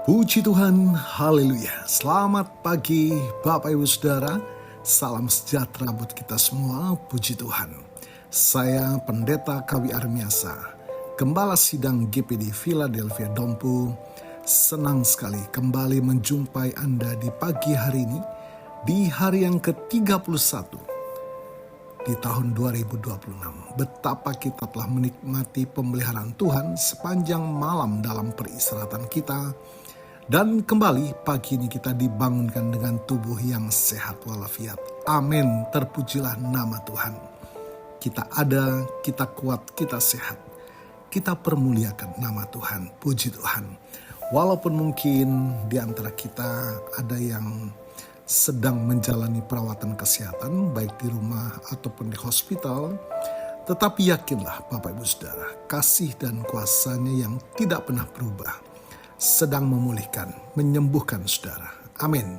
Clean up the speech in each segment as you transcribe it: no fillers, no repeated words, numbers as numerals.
Puji Tuhan, haleluya. Selamat pagi Bapak Ibu Saudara. Salam sejahtera buat kita semua, puji Tuhan. Saya Pendeta Kawi Armiasa, Gembala Sidang GPD Philadelphia Dompu. Senang sekali kembali menjumpai Anda di pagi hari ini, di hari yang ke-31 di tahun 2026. Betapa kita telah menikmati pemeliharaan Tuhan sepanjang malam dalam peristirahatan kita. Dan kembali pagi ini kita dibangunkan dengan tubuh yang sehat walafiat. Amin, terpujilah nama Tuhan. Kita ada, kita kuat, kita sehat. Kita permuliakan nama Tuhan, puji Tuhan. Walaupun mungkin di antara kita ada yang sedang menjalani perawatan kesehatan, baik di rumah ataupun di hospital, tetapi yakinlah Bapak Ibu Saudara, kasih dan kuasanya yang tidak pernah berubah sedang memulihkan, menyembuhkan saudara. Amin.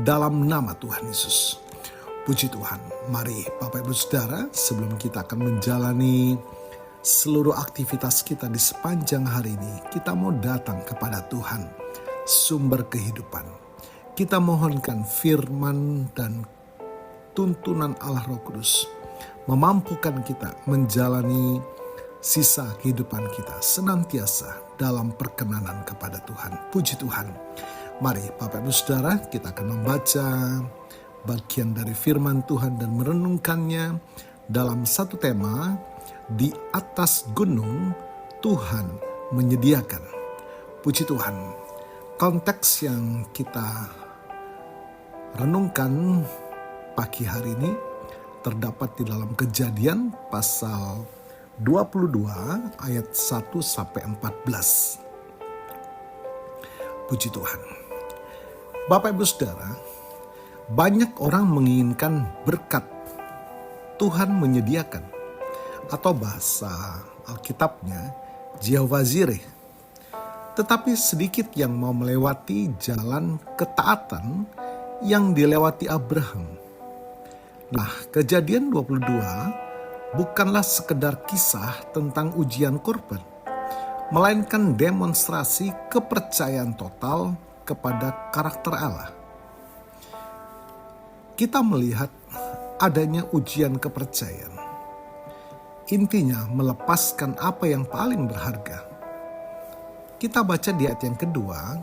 Dalam nama Tuhan Yesus. Puji Tuhan. Mari Bapak Ibu Saudara, sebelum kita akan menjalani seluruh aktivitas kita di sepanjang hari ini, kita mau datang kepada Tuhan, sumber kehidupan. Kita mohonkan firman dan tuntunan Allah Roh Kudus memampukan kita menjalani sisa kehidupan kita senantiasa dalam perkenanan kepada Tuhan. Puji Tuhan. Mari Bapak Ibu Saudara, kita akan membaca bagian dari firman Tuhan dan merenungkannya dalam satu tema, di atas gunung Tuhan menyediakan. Puji Tuhan. Konteks yang kita renungkan pagi hari ini terdapat di dalam Kejadian pasal 22 ayat 1 sampai 14. Puji Tuhan. Bapak Ibu Saudara, banyak orang menginginkan berkat Tuhan menyediakan, atau bahasa Alkitabnya Jehovah Jireh. Tetapi sedikit yang mau melewati jalan ketaatan yang dilewati Abraham. Nah, Kejadian 22 bukanlah sekedar kisah tentang ujian korban, melainkan demonstrasi kepercayaan total kepada karakter Allah. Kita melihat adanya ujian kepercayaan. Intinya melepaskan apa yang paling berharga. Kita baca di ayat yang kedua,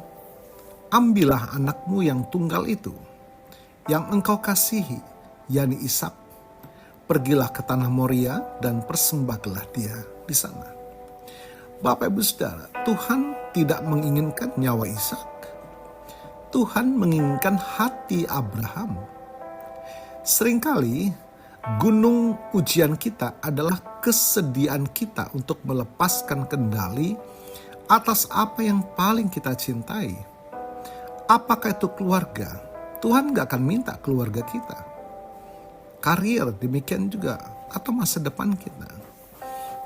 ambillah anakmu yang tunggal itu, yang engkau kasihi, yakni Ishak. Pergilah ke tanah Moria dan persembahkanlah dia di sana. Bapak Ibu Saudara, Tuhan tidak menginginkan nyawa Ishak. Tuhan menginginkan hati Abraham. Seringkali gunung ujian kita adalah kesediaan kita untuk melepaskan kendali atas apa yang paling kita cintai. Apakah itu keluarga? Tuhan gak akan minta keluarga kita. Karir demikian juga, atau masa depan kita.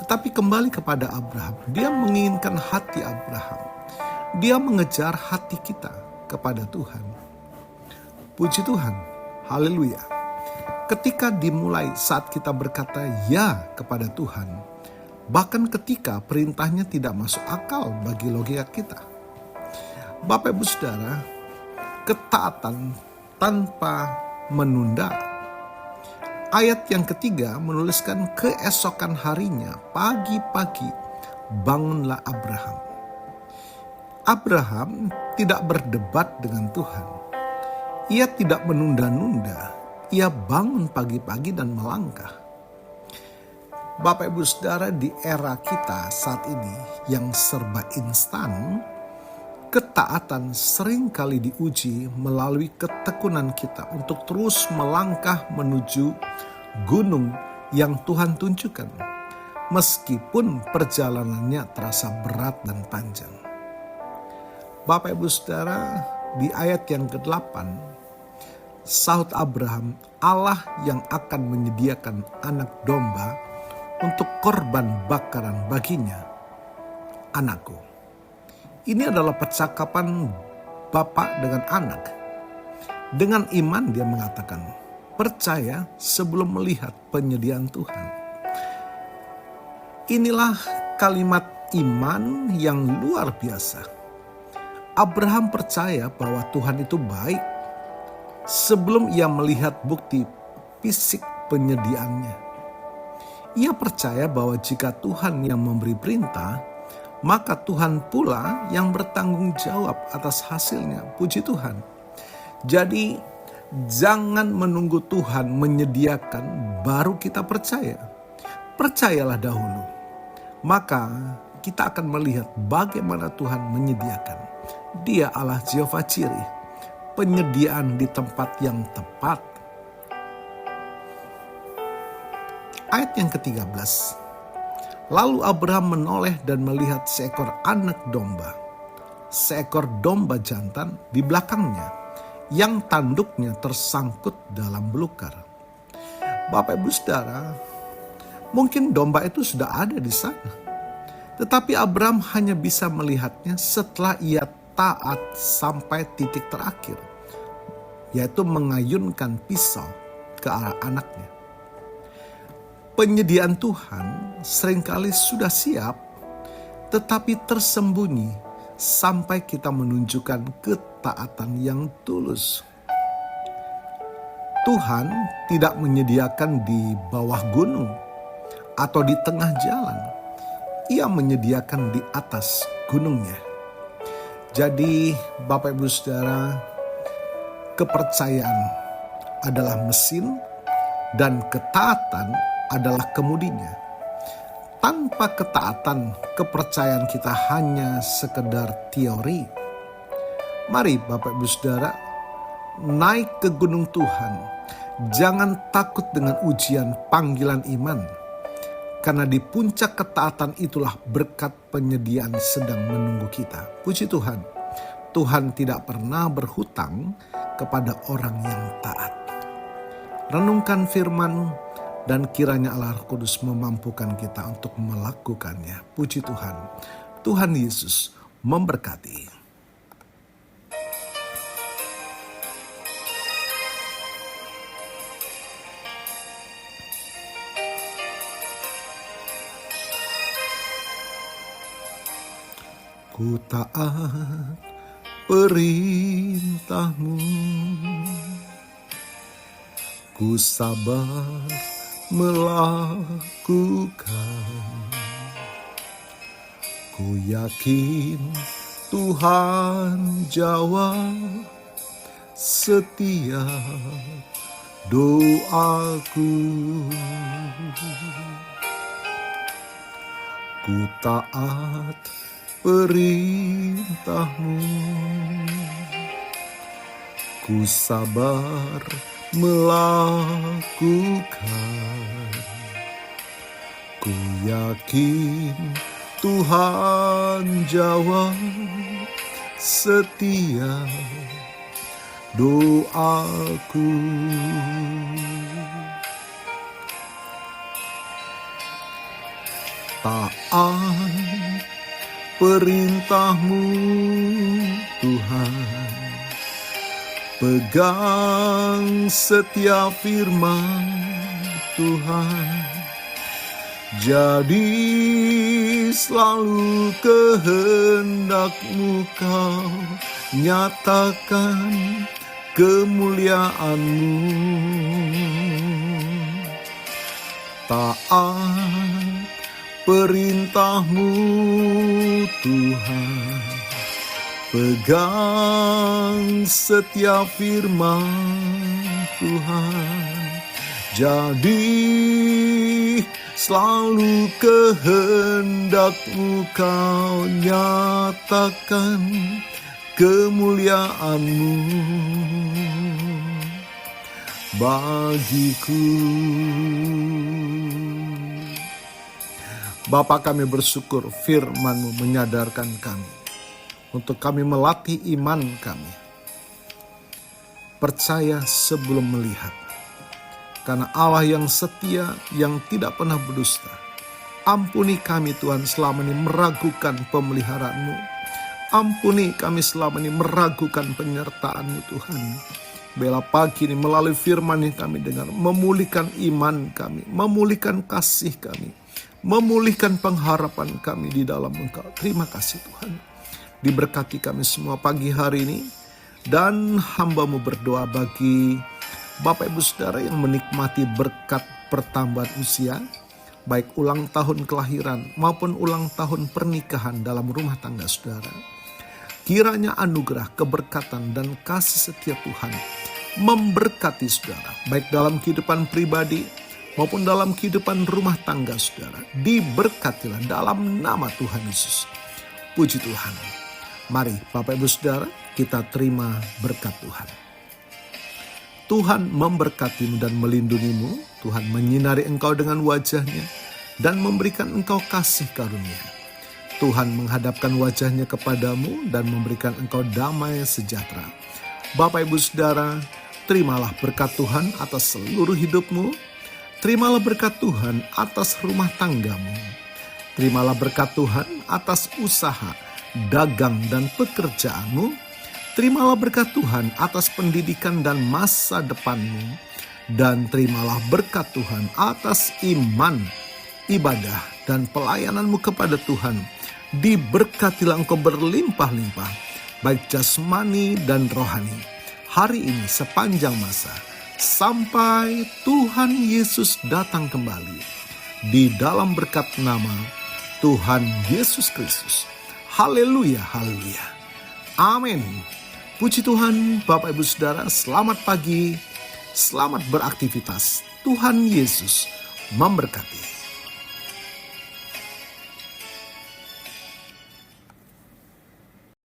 Tetapi kembali kepada Abraham, dia menginginkan hati Abraham. Dia mengejar hati kita kepada Tuhan. Puji Tuhan, haleluya. Ketika dimulai saat kita berkata ya kepada Tuhan, bahkan ketika perintahnya tidak masuk akal bagi logika kita. Bapak Ibu Saudara, ketaatan tanpa menunda. Ayat yang ketiga menuliskan keesokan harinya, pagi-pagi bangunlah Abraham. Abraham tidak berdebat dengan Tuhan. Ia tidak menunda-nunda. Ia bangun pagi-pagi dan melangkah. Bapak Ibu Saudara, di era kita saat ini yang serba instan, ketaatan seringkali diuji melalui ketekunan kita untuk terus melangkah menuju gunung yang Tuhan tunjukkan, meskipun perjalanannya terasa berat dan panjang. Bapak Ibu Saudara, di ayat yang ke-8, sahut Abraham, Allah yang akan menyediakan anak domba untuk korban bakaran baginya. Anakku. Ini adalah percakapan bapak dengan anak. Dengan iman dia mengatakan, percaya sebelum melihat penyediaan Tuhan. Inilah kalimat iman yang luar biasa. Abraham percaya bahwa Tuhan itu baik sebelum ia melihat bukti fisik penyediaannya. Ia percaya bahwa jika Tuhan yang memberi perintah, maka Tuhan pula yang bertanggung jawab atas hasilnya. Puji Tuhan. Jadi jangan menunggu Tuhan menyediakan baru kita percaya. Percayalah dahulu. Maka kita akan melihat bagaimana Tuhan menyediakan. Dia Allah Jehovah Jireh, penyediaan di tempat yang tepat. Ayat yang ke-13. Lalu Abraham menoleh dan melihat seekor anak domba, seekor domba jantan di belakangnya, yang tanduknya tersangkut dalam belukar. Bapak Ibu Saudara, mungkin domba itu sudah ada di sana. Tetapi Abraham hanya bisa melihatnya setelah ia taat sampai titik terakhir, yaitu mengayunkan pisau ke arah anaknya. Penyediaan Tuhan seringkali sudah siap, tetapi tersembunyi sampai kita menunjukkan ketaatan yang tulus. Tuhan tidak menyediakan di bawah gunung atau di tengah jalan. Ia menyediakan di atas gunungnya. Jadi Bapak Ibu Saudara, kepercayaan adalah mesin dan ketaatan adalah kemudinya. Tanpa ketaatan, kepercayaan kita hanya sekedar teori. Mari Bapak Ibu Saudara, naik ke gunung Tuhan. Jangan takut dengan ujian panggilan iman. Karena di puncak ketaatan itulah berkat penyediaan sedang menunggu kita. Puji Tuhan. Tuhan tidak pernah berhutang kepada orang yang taat. Renungkan firman dan kiranya Allah Roh Kudus memampukan kita untuk melakukannya. Puji Tuhan. Tuhan Yesus memberkati. Ku taat perintah-Mu, ku sabar melakukan. Ku yakin Tuhan jawab setiap doaku. Ku taat perintah-Mu, ku sabar melakukan. Ku yakin Tuhan jawab setiap doaku. Taat perintah-Mu Tuhan, pegang setiap firman Tuhan, jadi selalu kehendak-Mu Kau nyatakan kemuliaan-Mu. Taat perintah-Mu Tuhan, pegang setiap firman Tuhan, jadi selalu kehendak-Mu Kau nyatakan kemuliaan-Mu bagiku. Bapa, kami bersyukur firman-Mu menyadarkan kami untuk kami melatih iman kami. Percaya sebelum melihat. Karena Allah yang setia, yang tidak pernah berdusta. Ampuni kami Tuhan selama ini meragukan pemeliharaan-Mu. Ampuni kami selama ini meragukan penyertaan-Mu Tuhan. Bela pagi ini melalui firman yang kami dengar, memulihkan iman kami, memulihkan kasih kami, memulihkan pengharapan kami di dalam Engkau. Terima kasih Tuhan. Diberkati kami semua pagi hari ini. Dan hamba-Mu berdoa bagi Bapak Ibu Saudara yang menikmati berkat pertambahan usia, baik ulang tahun kelahiran maupun ulang tahun pernikahan dalam rumah tangga saudara. Kiranya anugerah, keberkatan, dan kasih setia Tuhan memberkati saudara, baik dalam kehidupan pribadi maupun dalam kehidupan rumah tangga saudara. Diberkatilah dalam nama Tuhan Yesus. Puji Tuhan. Mari Bapak Ibu Saudara, kita terima berkat Tuhan. Tuhan memberkatimu dan melindungimu. Tuhan menyinari engkau dengan wajah-Nya dan memberikan engkau kasih karunia. Tuhan menghadapkan wajah-Nya kepadamu dan memberikan engkau damai sejahtera. Bapak Ibu Saudara, terimalah berkat Tuhan atas seluruh hidupmu. Terimalah berkat Tuhan atas rumah tanggamu. Terimalah berkat Tuhan atas usaha, dagang, dan pekerjaanmu. Terimalah berkat Tuhan atas pendidikan dan masa depanmu. Dan terimalah berkat Tuhan atas iman, ibadah, dan pelayananmu kepada Tuhan. Diberkatilah engkau berlimpah-limpah, baik jasmani dan rohani, hari ini sepanjang masa, sampai Tuhan Yesus datang kembali. Di dalam berkat nama Tuhan Yesus Kristus. Haleluya, haleluya. Amin. Puji Tuhan, Bapak Ibu Saudara, selamat pagi, selamat beraktivitas. Tuhan Yesus memberkati.